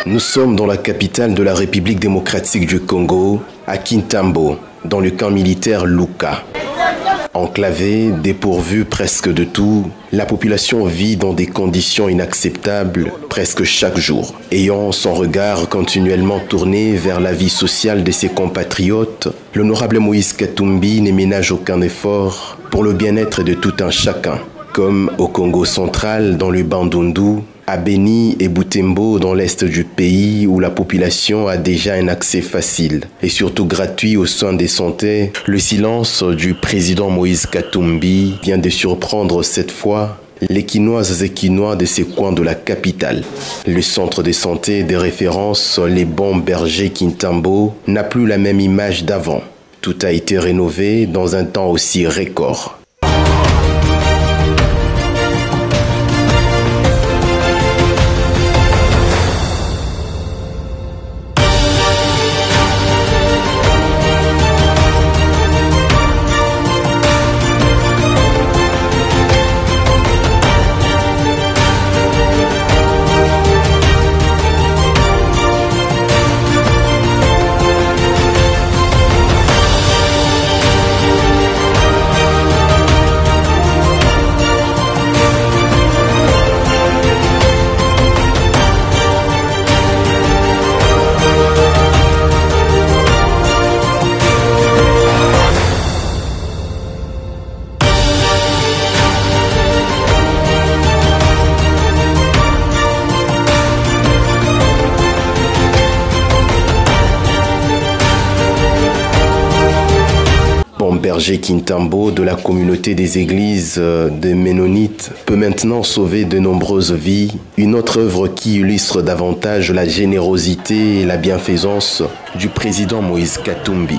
Nous sommes dans la capitale de la République démocratique du Congo, à Kintambo, dans le camp militaire Luka. Enclavée, dépourvue presque de tout, la population vit dans des conditions inacceptables presque chaque jour. Ayant son regard continuellement tourné vers la vie sociale de ses compatriotes, l'honorable Moïse Katumbi ne ménage aucun effort pour le bien-être de tout un chacun. Comme au Congo central, dans le Bandundu, à Beni et Butembo dans l'est du pays où la population a déjà un accès facile et surtout gratuit aux soins de santé, le silence du président Moïse Katumbi vient de surprendre cette fois les Quinoises et Quinois de ces coins de la capitale. Le centre de santé de référence, les Bons Bergers Kintambo, n'a plus la même image d'avant. Tout a été rénové dans un temps aussi record. Berger Kintambo de la communauté des églises des Ménonites peut maintenant sauver de nombreuses vies, une autre œuvre qui illustre davantage la générosité et la bienfaisance du président Moïse Katumbi.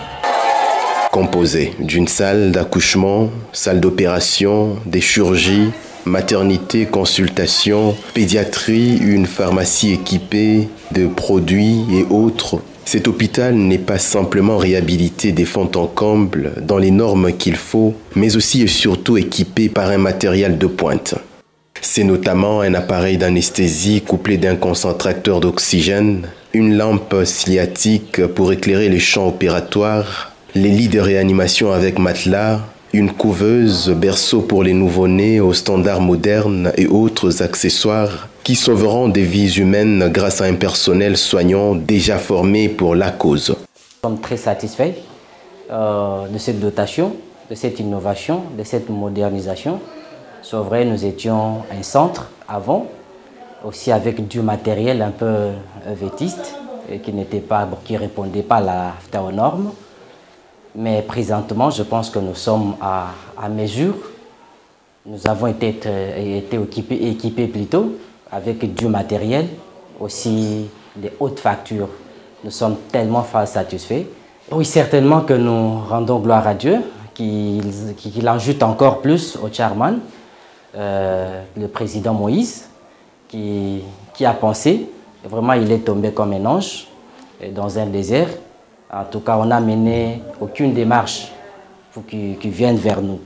Composée d'une salle d'accouchement, salle d'opération, des chirurgies, maternité, consultation, pédiatrie, une pharmacie équipée de produits et autres, cet hôpital n'est pas simplement réhabilité des fonds en comble dans les normes qu'il faut, mais aussi et surtout équipé par un matériel de pointe. C'est notamment un appareil d'anesthésie couplé d'un concentrateur d'oxygène, une lampe ciliatique pour éclairer les champs opératoires, les lits de réanimation avec matelas, une couveuse, berceau pour les nouveau-nés aux standards modernes et autres accessoires qui sauveront des vies humaines grâce à un personnel soignant déjà formé pour la cause. Nous sommes très satisfaits de cette dotation, de cette innovation, de cette modernisation. C'est vrai, nous étions un centre avant, aussi avec du matériel un peu vétiste et qui ne répondait pas aux normes. Mais présentement, je pense que nous sommes à mesure. Nous avons été équipés plutôt avec du matériel, aussi des hautes factures. Nous sommes tellement satisfaits. Oui, certainement que nous rendons gloire à Dieu, qu'il ajoute encore plus au chairman, le président Moïse, qui a pensé. Vraiment, il est tombé comme un ange dans un désert. En tout cas, on n'a mené aucune démarche pour qu'il vienne vers nous.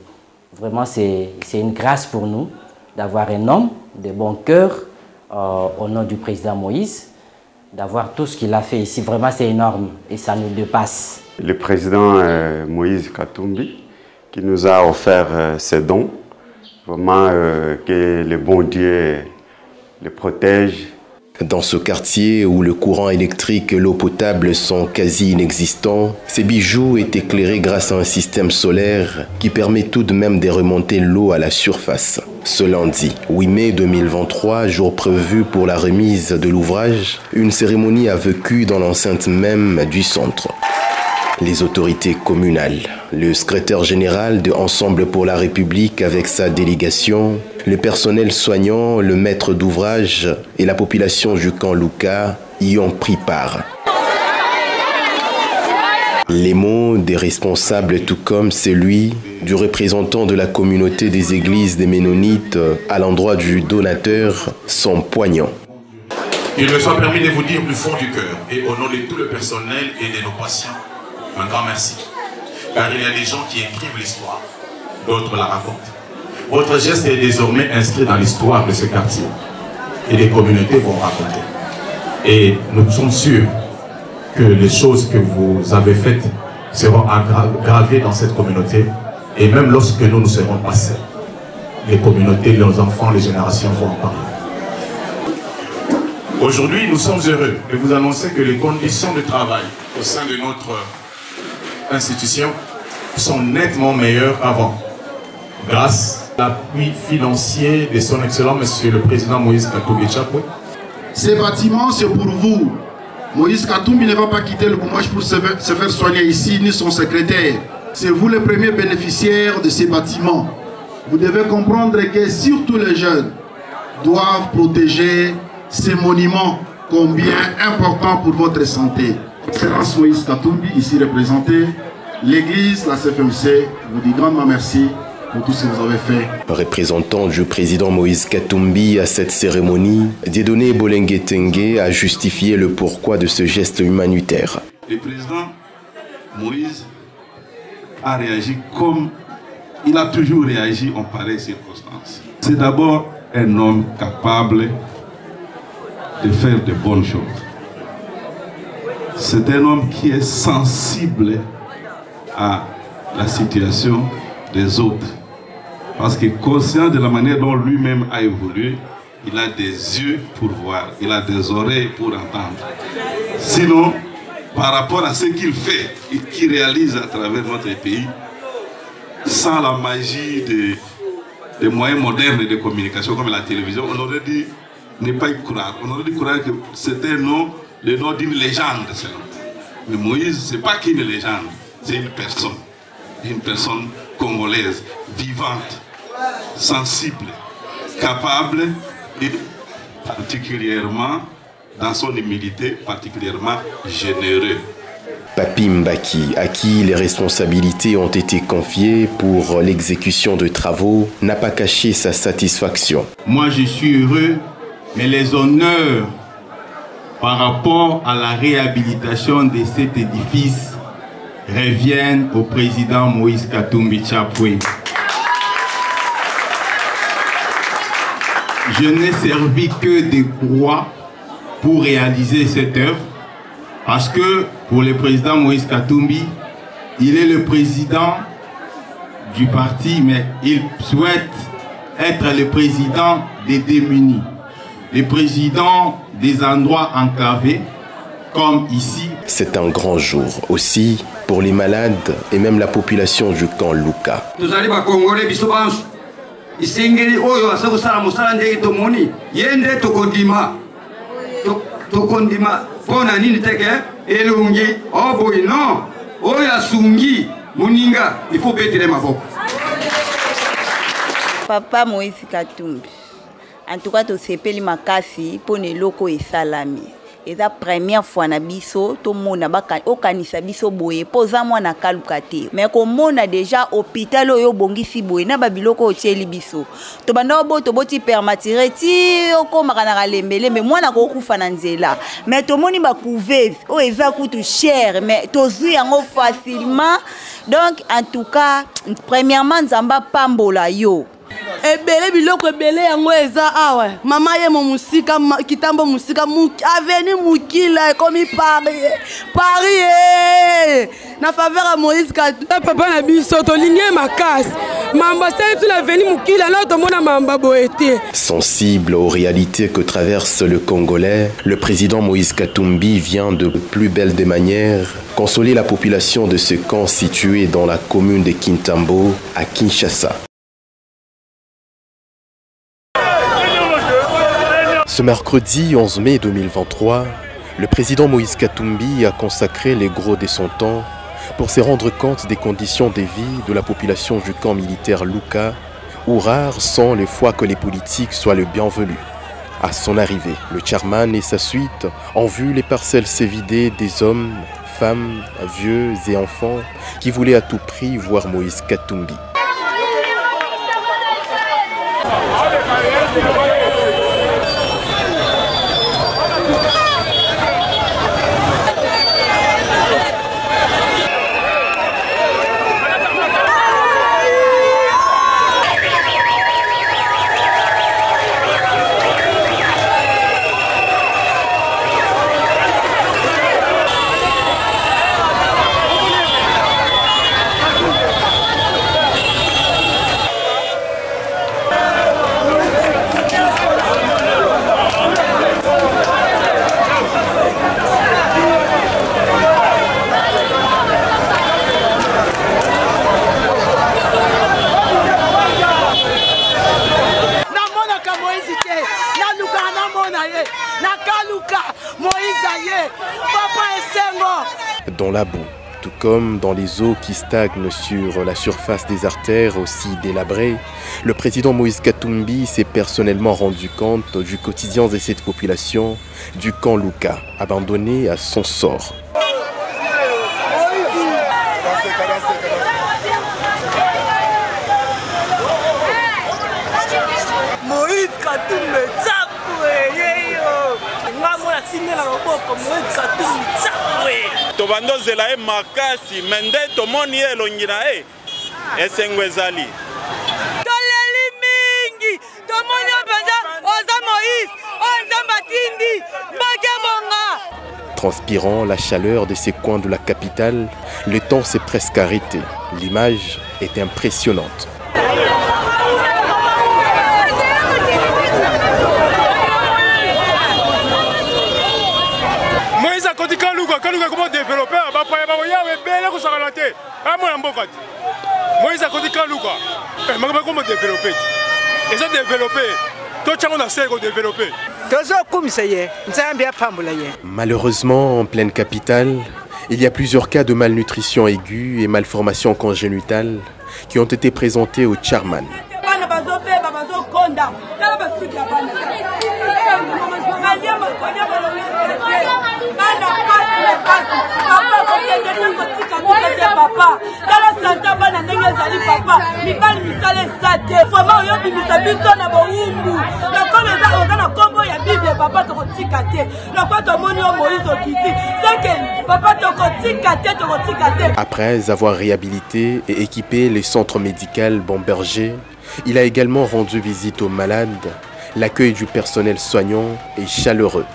Vraiment, c'est une grâce pour nous d'avoir un homme de bon cœur au nom du président Moïse, d'avoir tout ce qu'il a fait ici. Vraiment, c'est énorme et ça nous dépasse. Le président Moïse Katumbi qui nous a offert ses dons. Vraiment, que le bon Dieu le protège. Dans ce quartier où le courant électrique et l'eau potable sont quasi inexistants, ces bijoux est éclairé grâce à un système solaire qui permet tout de même de remonter l'eau à la surface. Ce lundi, 8 mai 2023, jour prévu pour la remise de l'ouvrage, une cérémonie a vécu dans l'enceinte même du centre. Les autorités communales, le secrétaire général de Ensemble pour la République avec sa délégation, le personnel soignant, le maître d'ouvrage et la population du camp Luka y ont pris part. Les mots des responsables, tout comme celui du représentant de la communauté des églises des Ménonites à l'endroit du donateur, sont poignants. Il me soit permis de vous dire du fond du cœur et au nom de tout le personnel et de nos patients, un grand merci. Car il y a des gens qui écrivent l'histoire, d'autres la racontent. Votre geste est désormais inscrit dans l'histoire de ce quartier et les communautés vont raconter. Et nous sommes sûrs que les choses que vous avez faites seront gravées dans cette communauté. Et même lorsque nous serons passés, les communautés, leurs enfants, les générations vont en parler. Aujourd'hui, nous sommes heureux de vous annoncer que les conditions de travail au sein de notre institution sont nettement meilleures qu'avant, grâce à l'appui financier de son excellent Monsieur le Président Moïse Katumbi Tchapoué. Ces bâtiments, c'est pour vous. Moïse Katumbi ne va pas quitter le Boumache pour se faire soigner ici, ni son secrétaire. C'est vous les premiers bénéficiaires de ces bâtiments. Vous devez comprendre que surtout les jeunes doivent protéger ces monuments combien importants pour votre santé. Excellence Moïse Katumbi, ici représenté, l'Église, la CFMC, vous dit grandement merci pour tout ce que vous avez fait. Représentant du président Moïse Katumbi à cette cérémonie, Dieudonné Bolengue Tengue a justifié le pourquoi de ce geste humanitaire. Le président Moïse a réagi comme il a toujours réagi en pareilles circonstances. C'est d'abord un homme capable de faire de bonnes choses. C'est un homme qui est sensible à la situation des autres. Parce que conscient de la manière dont lui-même a évolué, il a des yeux pour voir, il a des oreilles pour entendre. Sinon, par rapport à ce qu'il fait et qu'il réalise à travers notre pays, sans la magie des moyens modernes de communication comme la télévision, on aurait dit ne pas y croire. On aurait dit croire que c'était le nom d'une légende. Mais Moïse, ce n'est pas qu'une légende, c'est une personne congolaise, vivante, sensible, capable et particulièrement, dans son humilité, particulièrement généreux. Papi Mbaki, à qui les responsabilités ont été confiées pour l'exécution de travaux, n'a pas caché sa satisfaction. Moi, je suis heureux, mais les honneurs par rapport à la réhabilitation de cet édifice reviennent au président Moïse Katumbi Tchapoué. Je n'ai servi que de croix pour réaliser cette œuvre, parce que pour le président Moïse Katumbi, il est le président du parti, mais il souhaite être le président des démunis, le président des endroits enclavés, comme ici. C'est un grand jour aussi pour les malades et même la population du camp Luka. Nous allons Congolais, isengeli oyo asakosala mosala ndenge tomoni yende tokondima pona nini teke elungi oboyi non oyo asungi muninga il faut betele maboko. Papa Moïse Katumbi en tout cas tosepeli makasi pona eloko esalami. Et la première fois na biso to mona baka okanisa biso boye poza mwana kaluka te mais comme mona déjà hôpital oyo bongisi boye na babiloko otieli biso to banda boto boti permatire ti okoma na lembele mais mwana ko kufa na nzela mais to moni ba couveuse o eza kutu cher mais to zui yango facilement donc en tout cas premièrement nzamba pambola yo ebele biloko ebele yango eza awa mama ye mo musika kitambo musika aveni mukila ekomi Paris na faveur à Moïse Katumbi papa na biso tolingi makasi mamba sali la veni mukila na tomona mamba boete. Sensible aux réalités que traverse le Congolais, le président Moïse Katumbi vient de plus belle des manières consoler la population de ce camp situé dans la commune de Kintambo à Kinshasa. Ce mercredi 11 mai 2023, le président Moïse Katumbi a consacré les gros de son temps pour se rendre compte des conditions de vie de la population du camp militaire Luka, où rares sont les fois que les politiques soient le bienvenu. À son arrivée, le chairman et sa suite ont vu les parcelles se vider des hommes, femmes, vieux et enfants qui voulaient à tout prix voir Moïse Katumbi. Dans la boue, tout comme dans les eaux qui stagnent sur la surface des artères aussi délabrées, le président Moïse Katumbi s'est personnellement rendu compte du quotidien de cette population du camp Luka, abandonné à son sort. tobandozela ye makasi mende tomoni ye elongi na ye esengo ezali toleli mingi tomoni mpenza oza Moïse oyo nzambe atindi mbage monga. Transpirant la chaleur de ces coins de la capitale, le temps s'est presque arrêté. L'image est impressionnante. Kaluka comment développer ba pa ba ya bele ko sakana te amona mboka ti Moïse a dit Kaluka mais comment développer ils ont développé to chango na se ko développer tozo kumisa ye nzambe apambula ye. Malheureusement en pleine capitale, il y a plusieurs cas de malnutrition aiguë et malformation congénitale qui ont été présentés au chairman. Après avoir réhabilité et équipé les centres médicaux Bomberger, il a également rendu visite aux malades. L'accueil du personnel soignant est chaleureux.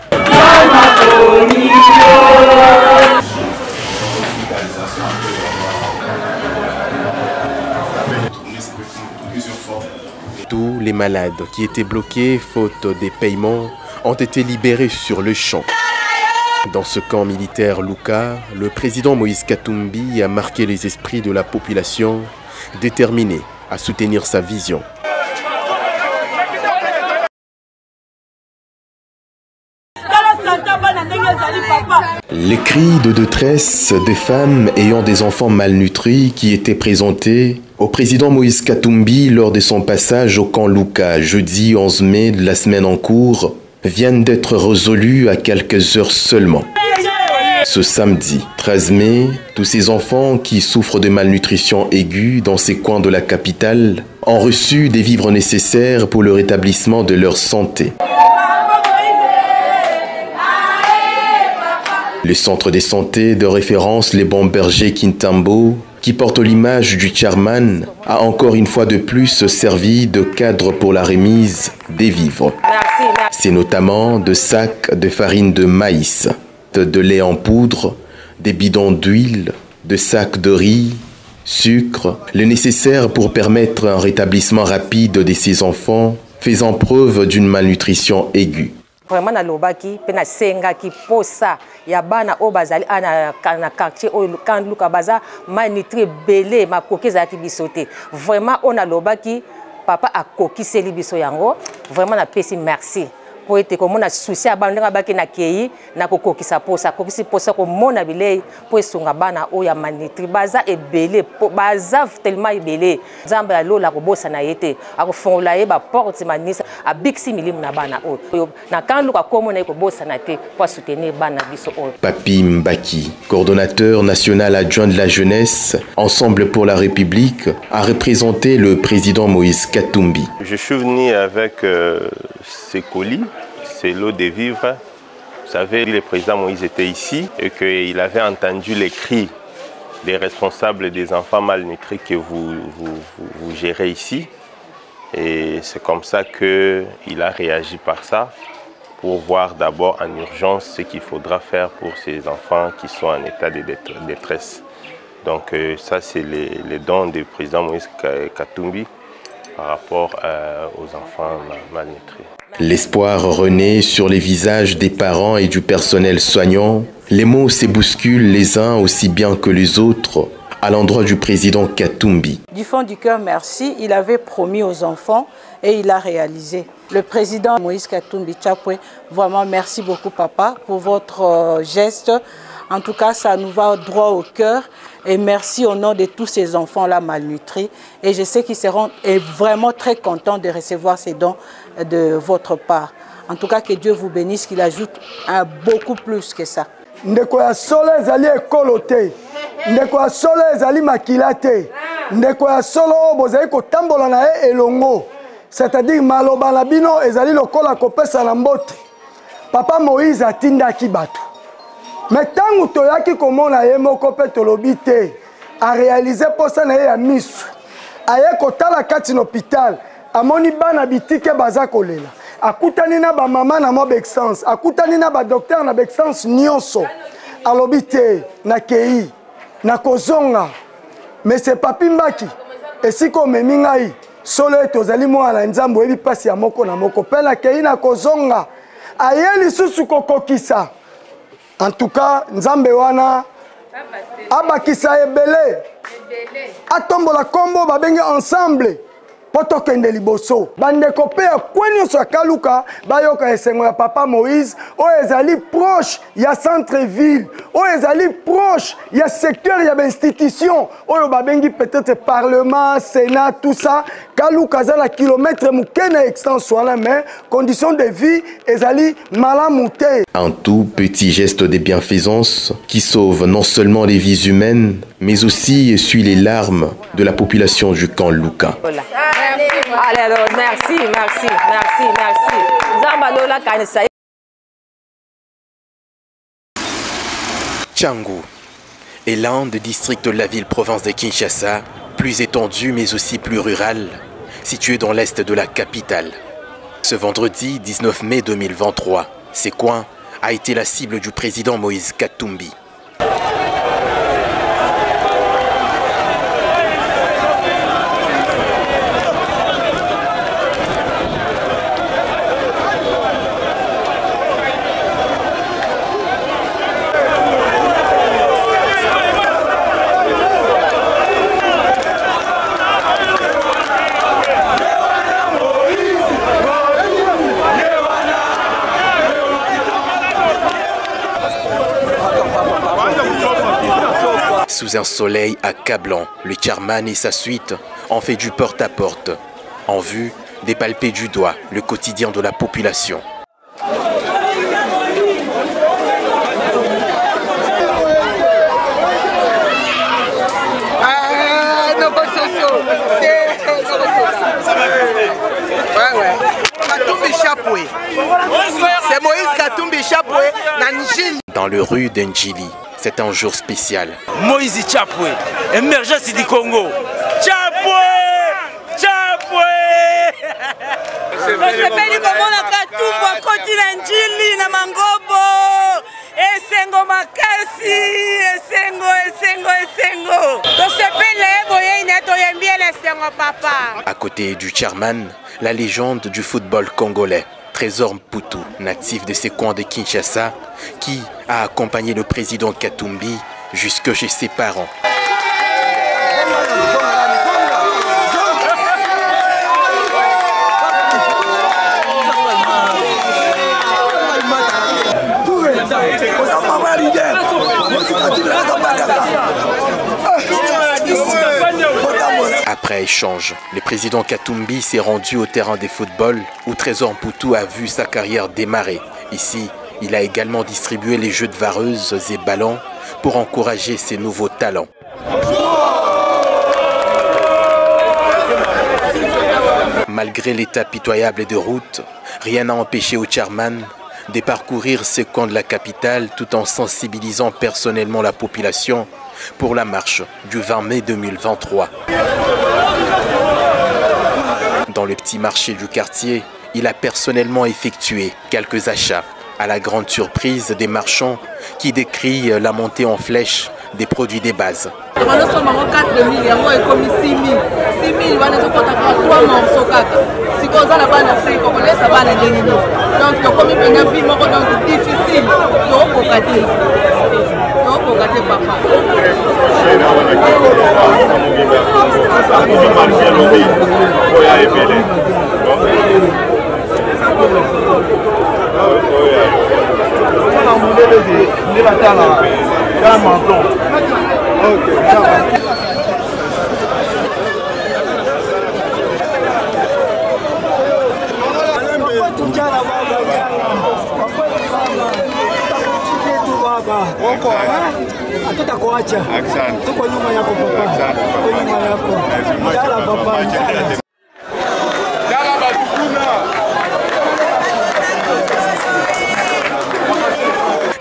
Tous les malades qui étaient bloqués faute des paiements ont été libérés sur le champ. Dans ce camp militaire Luka, le président Moïse Katumbi a marqué les esprits de la population, déterminé à soutenir sa vision. Les cris de détresse des femmes ayant des enfants malnutris qui étaient présentés au président Moïse Katumbi lors de son passage au camp Luka jeudi 11 mai de la semaine en cours viennent d'être résolus à quelques heures seulement. Ce samedi 13 mai, tous ces enfants qui souffrent de malnutrition aiguë dans ces coins de la capitale ont reçu des vivres nécessaires pour le rétablissement de leur santé. Le centre de santé de référence Les Bomberger Kintambo, qui porte l'image du chairman, a encore une fois de plus servi de cadre pour la remise des vivres. C'est notamment de sacs de farine de maïs, de lait en poudre, des bidons d'huile, de sacs de riz, sucre, le nécessaire pour permettre un rétablissement rapide de ces enfants faisant preuve d'une malnutrition aiguë. Vraiment na lobaki pe na senga ki posa ya bana o bazali ana quartier o kan Luka baza manitri belé makoki za ki bisoté vraiment on a lobaki papa a kokiseli biso yango vraiment na pesi merci pour être comme on a souci à bana baki na kei na kokokisa posa kokisi posa ko mona bilei pour sunga bana o ya manitri baza e belé baza tellement belé nzambe ya lola ko bosa na yete akofongola ye ba porte manisa a bixi milimu na bana o na kan Luka komo na ko bosa na te pour soutenir bana biso o. Papi Mbaki, coordonnateur national adjoint de la jeunesse, Ensemble pour la République, a représenté le président Moïse Katumbi. Je suis venu avec ces colis, c'est l'eau des vivres. Vous savez, le président Moïse était ici et qu'il avait entendu les cris des responsables des enfants malnutris que vous gérez ici. Et c'est comme ça qu'il a réagi par ça, pour voir d'abord en urgence ce qu'il faudra faire pour ces enfants qui sont en état de détresse. Donc ça, c'est les dons du président Moïse Katumbi par rapport aux enfants malnutris. L'espoir renaît sur les visages des parents et du personnel soignant. Les mots se bousculent les uns aussi bien que les autres à l'endroit du président Katumbi. Du fond du cœur, merci. Il avait promis aux enfants et il a réalisé. Le président Moïse Katumbi Chapwe, vraiment merci beaucoup papa pour votre geste. En tout cas, ça nous va droit au cœur. Et merci au nom de tous ces enfants-là malnutris. Et je sais qu'ils seront vraiment très contents de recevoir ces dons de votre part. En tout cas, que Dieu vous bénisse, qu'il ajoute beaucoup plus que ça. Ndeko ya solo ezali ekolo te. Ndeko ya solo ezali makila te. Ndeko ya solo bozali kotambola na ye elongo. C'est-à-dire maloba na bino ezali lokola kopesa na mbote. Papa Moïse atindaki bato. Mais tangu toyaki komona ye moko pe tolobi te a réaliser posa na ye ya misu. Aye kotala kati na hôpital, amoni bana bitike baza kolela. Akutani na ba mama na mo bexence, akutani na ba docteur na bexence nyonso. Alobi te na kei na kozonga. Mais c'est papi mbaki. Esiko memi ngai solo etozali mwana nzambo ebi pasi ya moko na moko pe na kei na kozonga. Aye lisusu kokokisa. En tout cas, Nzambe wana abakisa ebele. Atombola kombo babenge ensemble. Poto kende liboso. Bandeko pe kwenyo so kaluka bayoka esengo ya papa Moïse o ezali proche ya centre-ville, o ezali proche ya secteur ya institution, o babengi peut-être parlement, sénat, tout ça. Kaluka za la kilomètre mukena extension la mais conditions de vie ezali malamute. Un tout petit geste de bienfaisance qui sauve non seulement les vies humaines, mais aussi essuie les larmes de la population du camp Luka. Voilà. Allez, alors, merci. Tchangu est l'un des districts de la ville-province de Kinshasa, plus étendu mais aussi plus rural, situé dans l'est de la capitale. Ce vendredi 19 mai 2023, ces coins a été la cible du président Moïse Katumbi. Sous un soleil accablant, le chairman et sa suite ont fait du porte-à-porte, en vue de palper du doigt le quotidien de la population. C'est Moïse Katumbi Chapwe na Njili. Dans le rue d'Njili, c'est un jour spécial. Moïse Chapwe, émergence du Congo. Chapwe! Tosepeli komona Katumbi akoti na Njili na Mangobo. Esengo makasi, esengo. Tosepeli boye ina toyembi esengo papa. À côté du chairman, la légende du football congolais, Trésor Mputu, natif de ces coins de Kinshasa, qui a accompagné le président Katumbi jusque chez ses parents. Après échange, le président Katumbi s'est rendu au terrain de football où Trésor Mputu a vu sa carrière démarrer. Ici, il a également distribué les jeux de vareuses et ballons pour encourager ses nouveaux talents. Malgré l'état pitoyable de route, rien n'a empêché au chairman de parcourir ces coins de la capitale tout en sensibilisant personnellement la population pour la marche du 20 mai 2023. Dans le petit marché du quartier, il a personnellement effectué quelques achats, à la grande surprise des marchands qui décrient la montée en flèche des produits des bases.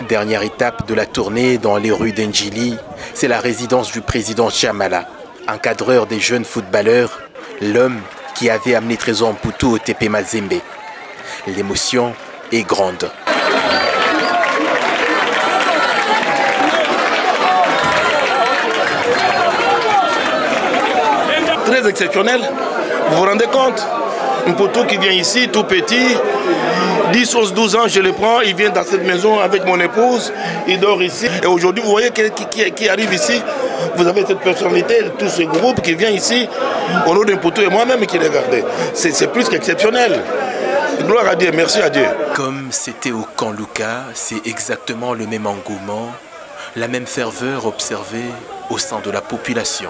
Dernière étape de la tournée dans les rues d'Ndjili, c'est la résidence du président Chamala, encadreur des jeunes footballeurs, l'homme qui avait amené Trésor Mputu au TP Mazembe. L'émotion est grande. Très exceptionnel, vous vous rendez compte? Mputu qui vient ici, tout petit, 10, 11, 12 ans, je le prends, il vient dans cette maison avec mon épouse, il dort ici. Et aujourd'hui, vous voyez qui arrive ici, vous avez cette personnalité, tout ce groupe qui vient ici, au nom de Mputu et moi-même qui les regardais. C'est plus qu'exceptionnel. Gloire à Dieu, merci à Dieu. Comme c'était au camp Lucas, c'est exactement le même engouement, la même ferveur observée au sein de la population.